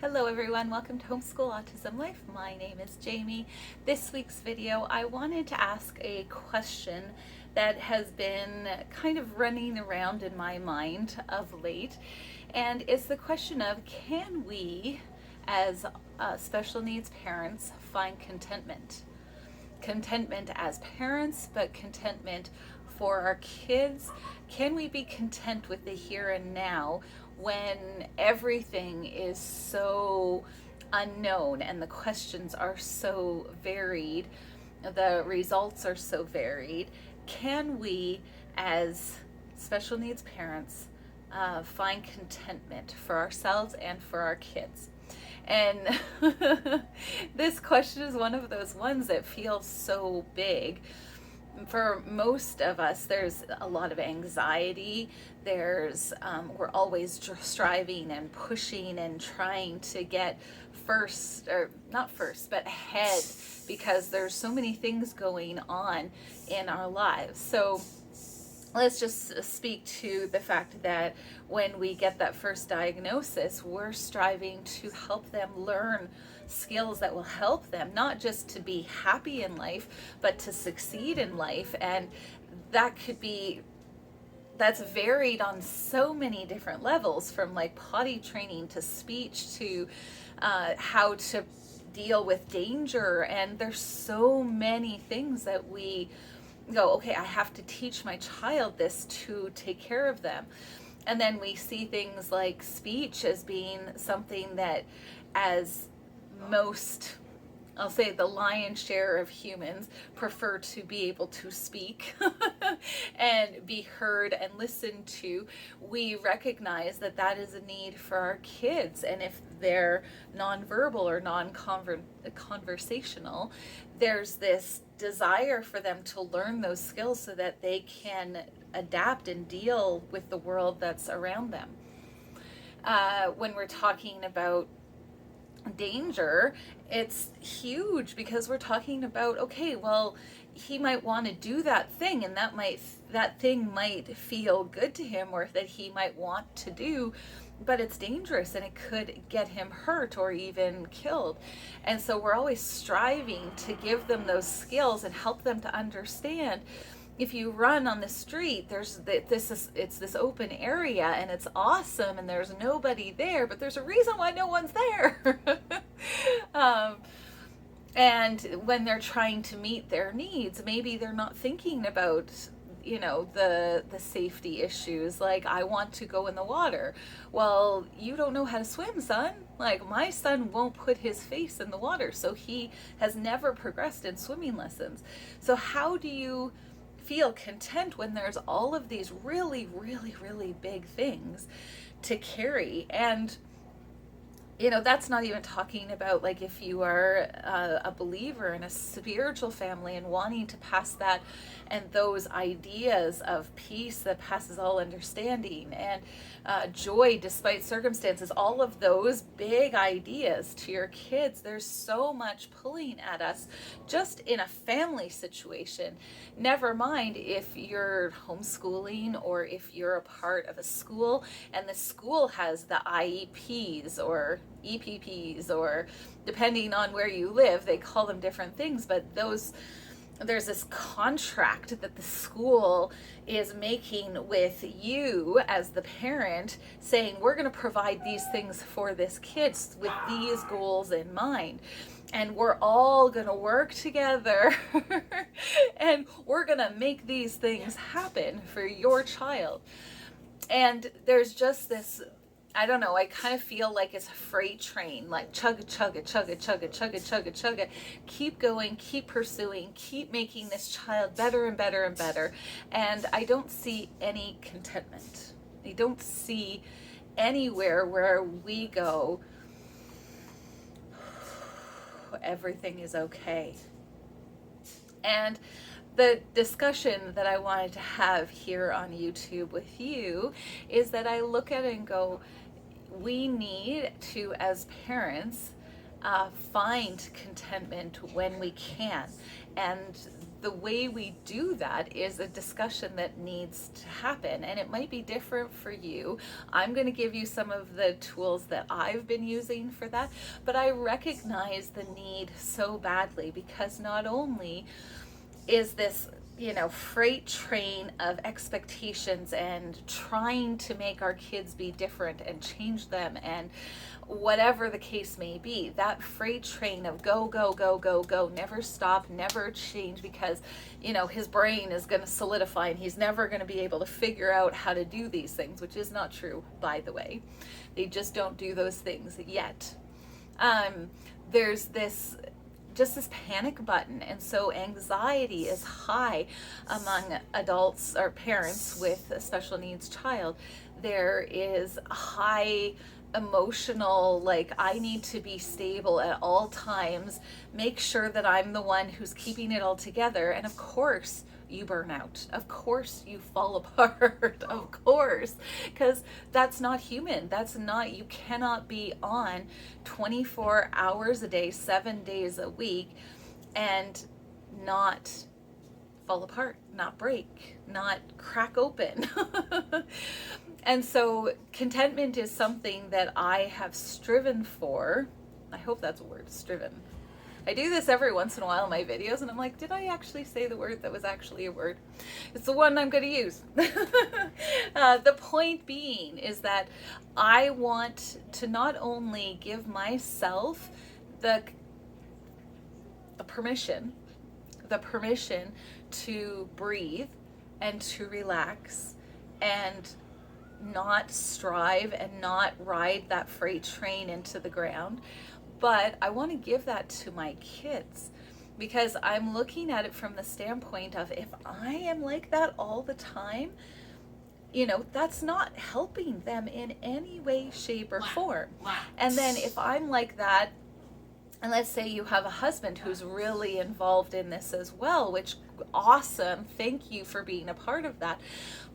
Hello everyone, welcome to Homeschool Autism Life. My name is Jamie. This week's video, I wanted to ask a question that has been kind of running around in my mind of late. And it's the question of, can we as special needs parents find contentment? Contentment as parents, but contentment for our kids. Can we be content with the here and now when everything is so unknown and the questions are so varied, the results are so varied? Can we, as special needs parents, find contentment for ourselves and for our kids? And this question is one of those ones that feels so big. For most of us, there's a lot of anxiety. We're always striving and pushing and trying to get first, or not first, but ahead, because there's so many things going on in our lives. So let's just speak to the fact that when we get that first diagnosis, we're striving to help them learn skills that will help them not just to be happy in life, but to succeed in life. And that's varied on so many different levels, from like potty training to speech to how to deal with danger. And there's so many things that we go, okay, I have to teach my child this to take care of them. And then we see things like speech as being something that, as most, I'll say the lion's share of humans prefer to be able to speak and be heard and listened to, we recognize that that is a need for our kids. And if they're nonverbal or non-conversational, there's this desire for them to learn those skills so that they can adapt and deal with the world that's around them. When we're talking about danger, it's huge, because we're talking about, okay, well, he might want to do that thing, and that thing might feel good to him, or that he might want to do, but it's dangerous and it could get him hurt or even killed. And so we're always striving to give them those skills and help them to understand, if you run on the street, it's this open area and it's awesome and there's nobody there, but there's a reason why no one's there. And when they're trying to meet their needs, maybe they're not thinking about the safety issues. Like, I want to go in the water. Well, you don't know how to swim, son. Like, my son won't put his face in the water, so he has never progressed in swimming lessons. So how do you feel content when there's all of these really, really, really big things to carry? And that's not even talking about, like, if you are a believer in a spiritual family and wanting to pass that and those ideas of peace that passes all understanding, and joy despite circumstances, all of those big ideas to your kids. There's so much pulling at us just in a family situation. Never mind if you're homeschooling or if you're a part of a school and the school has the IEPs or EPPs, or depending on where you live, they call them different things, but there's this contract that the school is making with you as the parent, saying, we're going to provide these things for this kid with these goals in mind. And we're all going to work together and we're going to make these things happen for your child. And there's just this, I don't know, I kind of feel like it's a freight train, like chugga, chugga, chugga, chugga, chugga, chugga, chugga. Keep going, keep pursuing, keep making this child better and better and better. And I don't see any contentment. I don't see anywhere where we go, everything is okay. And the discussion that I wanted to have here on YouTube with you is that I look at it and go, we need to, as parents, find contentment when we can. And the way we do that is a discussion that needs to happen, and it might be different for you. I'm going to give you some of the tools that I've been using for that, but I recognize the need so badly, because not only is this, freight train of expectations and trying to make our kids be different and change them, and whatever the case may be, that freight train of go, go, go, go, go, never stop, never change, because, his brain is going to solidify and he's never going to be able to figure out how to do these things, which is not true, by the way. They just don't do those things yet. There's this panic button, and so anxiety is high among adults or parents with a special needs child. There is a high emotional, like, I need to be stable at all times, make sure that I'm the one who's keeping it all together, and of course you burn out, of course you fall apart, of course, because that's not human. That's not, you cannot be on 24 hours a day, 7 days a week, and not fall apart, not break, not crack open. And so contentment is something that I have striven for. I hope that's a word, striven. I do this every once in a while in my videos, and I'm like, did I actually say the word that was actually a word? It's the one I'm going to use. The point being is that I want to not only give myself the permission to breathe and to relax and not strive and not ride that freight train into the ground, but I want to give that to my kids, because I'm looking at it from the standpoint of, if I am like that all the time, that's not helping them in any way, shape, or form. And then if I'm like that, and let's say you have a husband who's really involved in this as well, which awesome, thank you for being a part of that.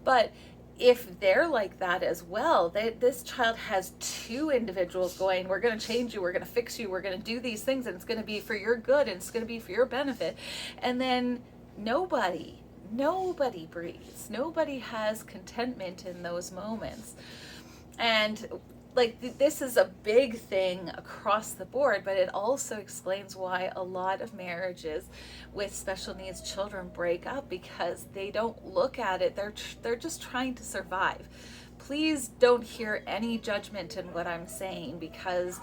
But if they're like that as well, this child has two individuals going, we're going to change you, we're going to fix you, we're going to do these things, and it's going to be for your good, and it's going to be for your benefit. And then nobody breathes. Nobody has contentment in those moments. And like, this is a big thing across the board, but it also explains why a lot of marriages with special needs children break up, because they don't look at it. They're just trying to survive. Please don't hear any judgment in what I'm saying, because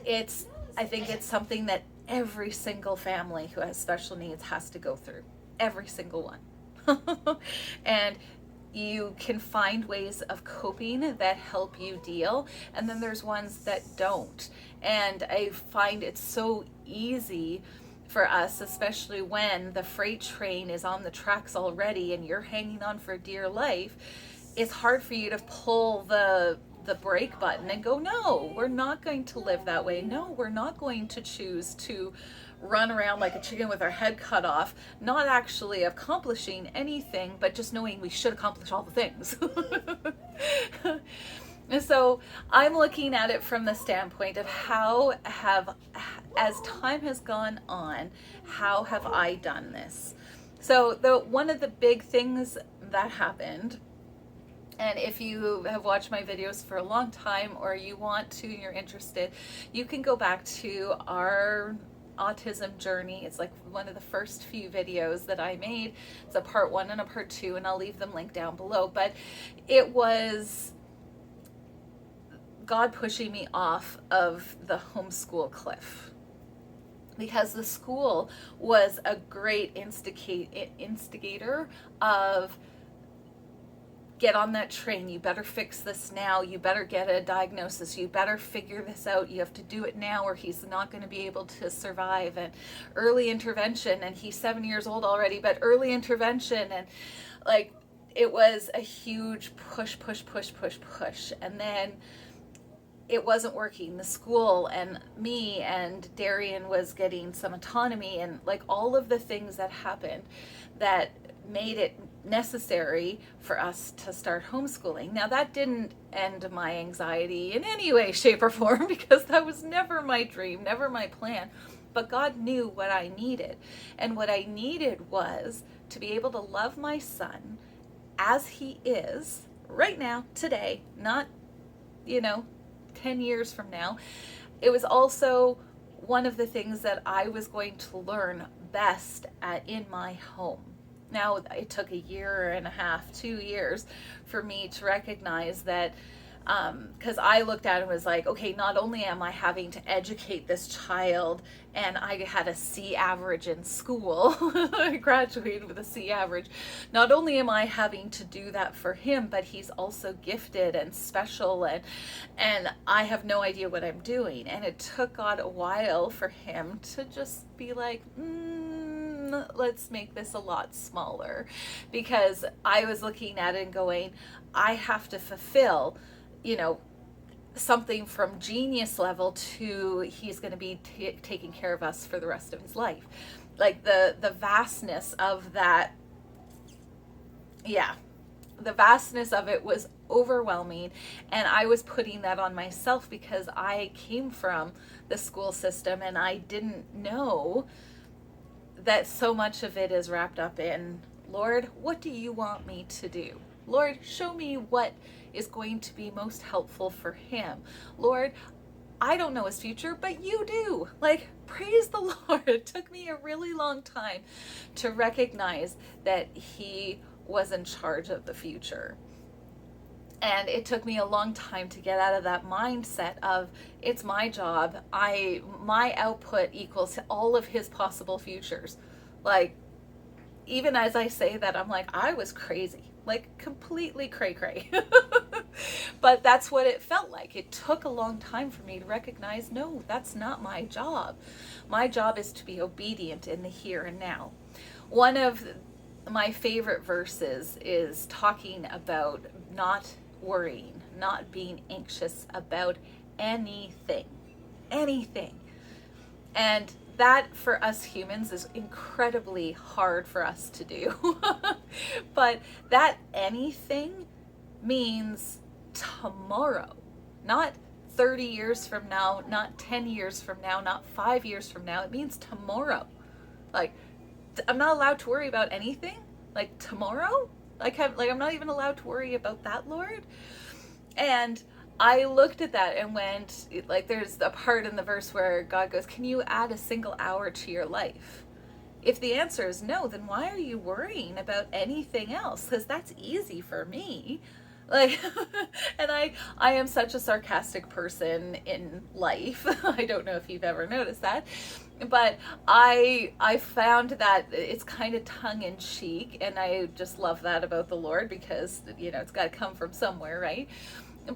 I think it's something that every single family who has special needs has to go through. Every single one. And you can find ways of coping that help you deal, and then there's ones that don't. And I find it's so easy for us, especially when the freight train is on the tracks already and you're hanging on for dear life. It's hard for you to pull the brake button and go, no, we're not going to live that way. No, we're not going to choose to run around like a chicken with our head cut off, not actually accomplishing anything, but just knowing we should accomplish all the things. And so I'm looking at it from the standpoint of as time has gone on, how have I done this? So one of the big things that happened, and if you have watched my videos for a long time, or you want to, you're interested, you can go back to our autism journey. It's like one of the first few videos that I made. It's a part 1 and a part 2, and I'll leave them linked down below. But it was God pushing me off of the homeschool cliff, because the school was a great instigator of, get on that train, you better fix this now, you better get a diagnosis, you better figure this out, you have to do it now or he's not going to be able to survive. And early intervention, and he's 7 years old already, but early intervention, and like, it was a huge push. And then it wasn't working. The school and me and Darian was getting some autonomy, and like all of the things that happened that made it necessary for us to start homeschooling. Now, that didn't end my anxiety in any way, shape, or form, because that was never my dream, never my plan. But God knew what I needed. And what I needed was to be able to love my son as he is right now, today, not, 10 years from now. It was also one of the things that I was going to learn best in my home. Now, it took a year and a half, 2 years for me to recognize that, because I looked at it and was like, okay, not only am I having to educate this child, and I had a C average in school, I graduated with a C average, not only am I having to do that for him, but he's also gifted and special, and I have no idea what I'm doing. And it took God a while for him to just be like, let's make this a lot smaller, because I was looking at it and going, I have to fulfill, something from genius level to he's going to be taking care of us for the rest of his life. Like the vastness of that, the vastness of it was overwhelming, and I was putting that on myself because I came from the school system and I didn't know that so much of it is wrapped up in, Lord, what do you want me to do? Lord, show me what is going to be most helpful for him. Lord, I don't know his future, but you do. Like, praise the Lord. It took me a really long time to recognize that he was in charge of the future. And it took me a long time to get out of that mindset of, it's my job. My output equals all of his possible futures. Like, even as I say that, I'm like, I was crazy, like completely cray-cray. But that's what it felt like. It took a long time for me to recognize, no, that's not my job. My job is to be obedient in the here and now. One of my favorite verses is talking about not worrying, not being anxious about anything. And that for us humans is incredibly hard for us to do. But that anything means tomorrow, not 30 years from now, not 10 years from now, not 5 years from now. It means tomorrow. Like, I'm not allowed to worry about anything. Like, tomorrow? I'm not even allowed to worry about that, Lord. And I looked at that and went, like, there's a part in the verse where God goes, can you add a single hour to your life? If the answer is no, then why are you worrying about anything else? Because that's easy for me. Like, and I am such a sarcastic person in life. I don't know if you've ever noticed that, but I found that it's kind of tongue in cheek, and I just love that about the Lord, because it's got to come from somewhere, right?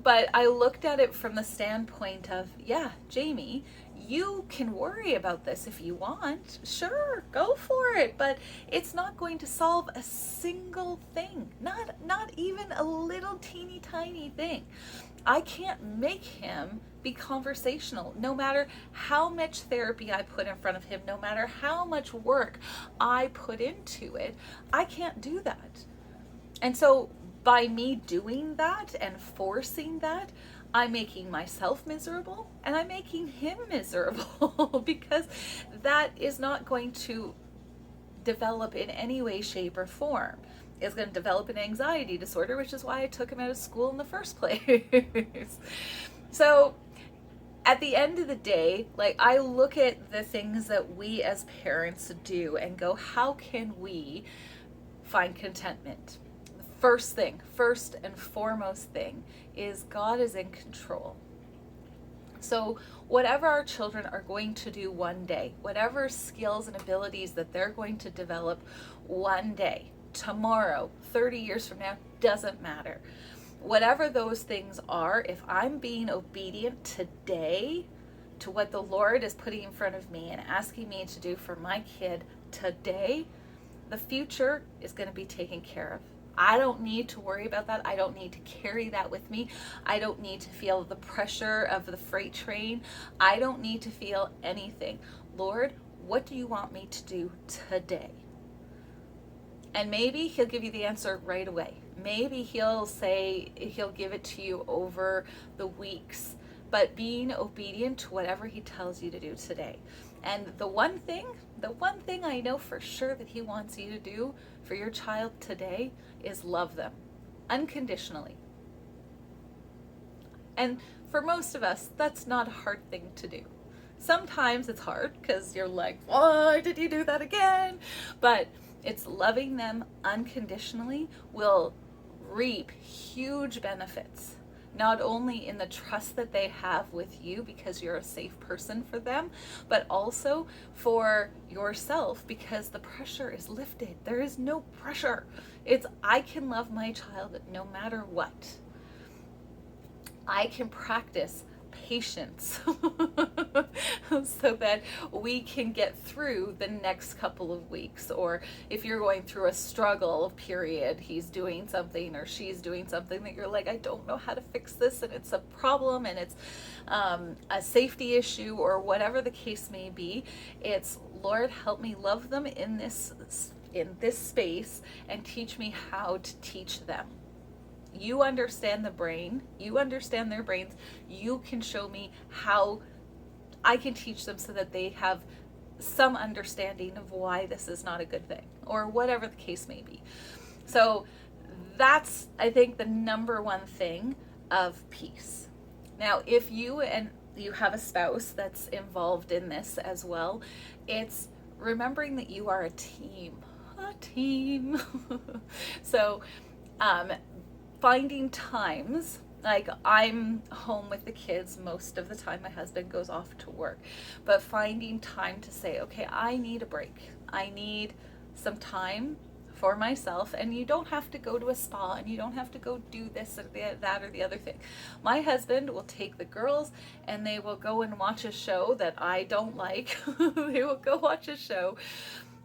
But I looked at it from the standpoint of, yeah, Jamie, you can worry about this if you want. Sure, go for it. But it's not going to solve a single thing. Not even a little teeny tiny thing. I can't make him be conversational. No matter how much therapy I put in front of him, no matter how much work I put into it, I can't do that. And so by me doing that and forcing that, I'm making myself miserable and I'm making him miserable because that is not going to develop in any way, shape, or form. It's going to develop an anxiety disorder, which is why I took him out of school in the first place. So at the end of the day, like, I look at the things that we as parents do and go, how can we find contentment? First and foremost thing is God is in control. So whatever our children are going to do one day, whatever skills and abilities that they're going to develop one day, tomorrow, 30 years from now, doesn't matter. Whatever those things are, if I'm being obedient today to what the Lord is putting in front of me and asking me to do for my kid today, the future is going to be taken care of. I don't need to worry about that. I don't need to carry that with me. I don't need to feel the pressure of the freight train. I don't need to feel anything. Lord, what do you want me to do today? And maybe he'll give you the answer right away. Maybe he'll give it to you over the weeks, but being obedient to whatever he tells you to do today. And the one thing I know for sure that he wants you to do for your child today is love them unconditionally. And for most of us, that's not a hard thing to do. Sometimes it's hard because you're like, why did you do that again? But it's loving them unconditionally will reap huge benefits, not only in the trust that they have with you because you're a safe person for them, but also for yourself because the pressure is lifted. There is no pressure. It's, I can love my child no matter what. I can practice patience so that we can get through the next couple of weeks. Or if you're going through a struggle period, he's doing something or she's doing something that you're like, I don't know how to fix this, and it's a problem, and it's a safety issue, or whatever the case may be. It's, Lord, help me love them in this space and teach me how to teach them. You understand the brain, you understand their brains, you can show me how I can teach them so that they have some understanding of why this is not a good thing, or whatever the case may be. So that's, I think, the number one thing of peace. Now, if you have a spouse that's involved in this as well, it's remembering that you are a team. So, finding times, like I'm home with the kids most of the time, my husband goes off to work, but finding time to say, okay, I need a break. I need some time for myself, and you don't have to go to a spa, and you don't have to go do this or that or the other thing. My husband will take the girls and they will go and watch a show that I don't like. They will go watch a show,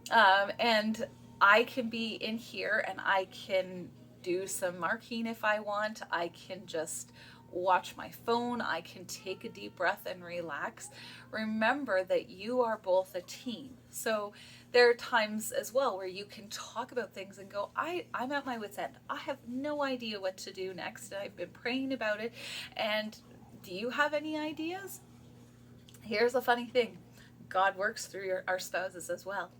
and I can be in here and I can do some marking if I want. I can just watch my phone. I can take a deep breath and relax. Remember that you are both a team. So there are times as well where you can talk about things and go, I'm at my wit's end. I have no idea what to do next. I've been praying about it. And do you have any ideas? Here's a funny thing. God works through our spouses as well.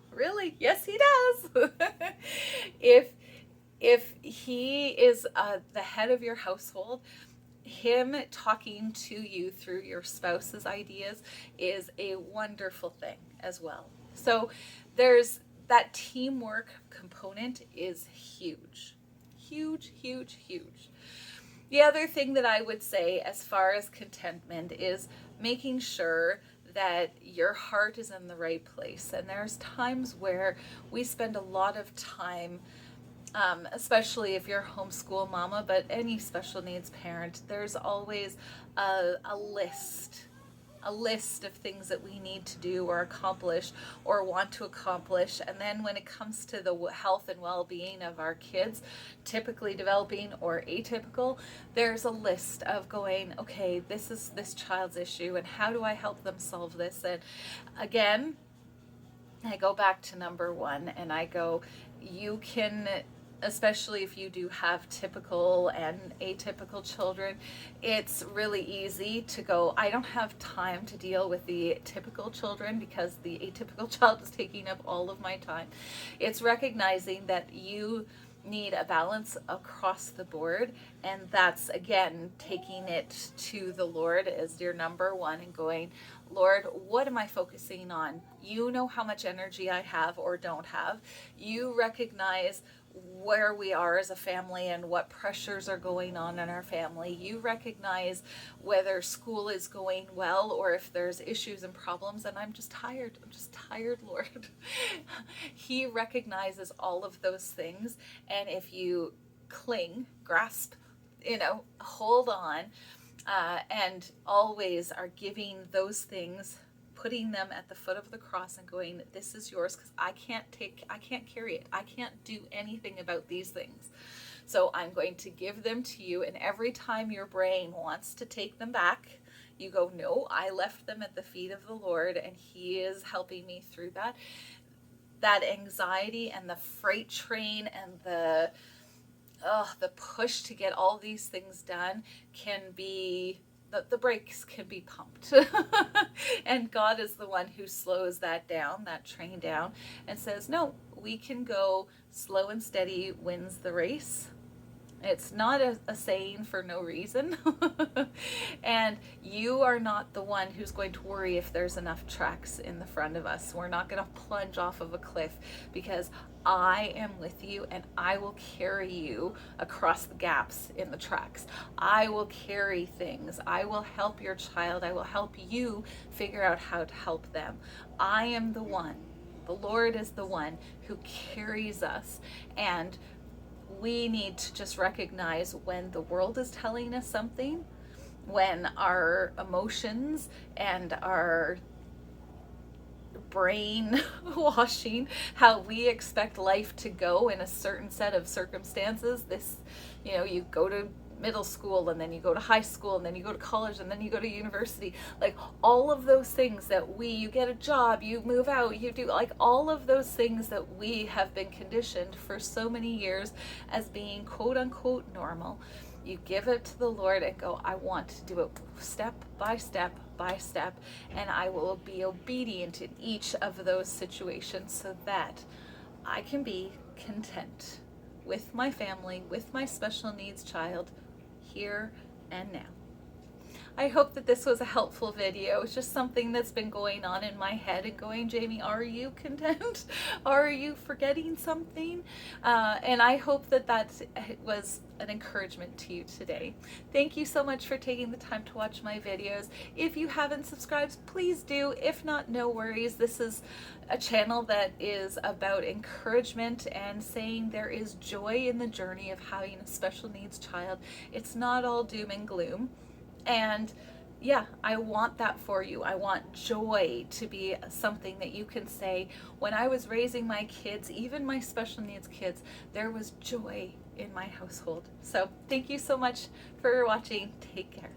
Really? Yes, he does. If he is the head of your household, him talking to you through your spouse's ideas is a wonderful thing as well. So there's that teamwork component is huge. Huge, huge, huge. The other thing that I would say as far as contentment is making sure that your heart is in the right place. And there's times where we spend a lot of time, especially if you're a homeschool mama, but any special needs parent, there's always a list of things that we need to do or accomplish or want to accomplish. And then when it comes to the health and well-being of our kids, typically developing or atypical, there's a list of going, okay, this is this child's issue and how do I help them solve this? And again, I go back to number one and I go, you can, especially if you do have typical and atypical children, it's really easy to go, I don't have time to deal with the typical children because the atypical child is taking up all of my time. It's recognizing that you need a balance across the board, and that's again taking it to the Lord as your number one and going, Lord, what am I focusing on? You know how much energy I have or don't have. You recognize where we are as a family and what pressures are going on in our family. You recognize whether school is going well or if there's issues and problems, and I'm just tired, Lord. He recognizes all of those things, and if you grasp, hold on, and always are giving those things, putting them at the foot of the cross and going, this is yours, because I can't carry it. I can't do anything about these things. So I'm going to give them to you. And every time your brain wants to take them back, you go, no, I left them at the feet of the Lord and he is helping me through that. that anxiety and the freight train and the push to get all these things done can be, the brakes can be pumped. And God is the one who slows that down, that train down, and says, no, we can go slow and steady wins the race. It's not a saying for no reason. And you are not the one who's going to worry if there's enough tracks in the front of us. We're not going to plunge off of a cliff, because I am with you and I will carry you across the gaps in the tracks. I will carry things. I will help your child. I will help you figure out how to help them. I am the one. The Lord is the one who carries us. And we need to just recognize when the world is telling us something, when our emotions and our brain washing how we expect life to go in a certain set of circumstances. This, you go to middle school, and then you go to high school, and then you go to college, and then you go to university, like all of those things that you get a job, you move out, you do, like all of those things that we have been conditioned for so many years as being quote unquote normal. You give it to the Lord and go, I want to do it step by step by step, and I will be obedient in each of those situations so that I can be content with my family, with my special needs child, here and now. I hope that this was a helpful video. It's just something that's been going on in my head and going, Jamie, are you content? Are you forgetting something? And I hope that was an encouragement to you today. Thank you so much for taking the time to watch my videos. If you haven't subscribed, please do. If not, no worries. This is a channel that is about encouragement and saying there is joy in the journey of having a special needs child. It's not all doom and gloom. And yeah, I want that for you. I want joy to be something that you can say, when I was raising my kids, even my special needs kids, there was joy in my household. So thank you so much for watching. Take care.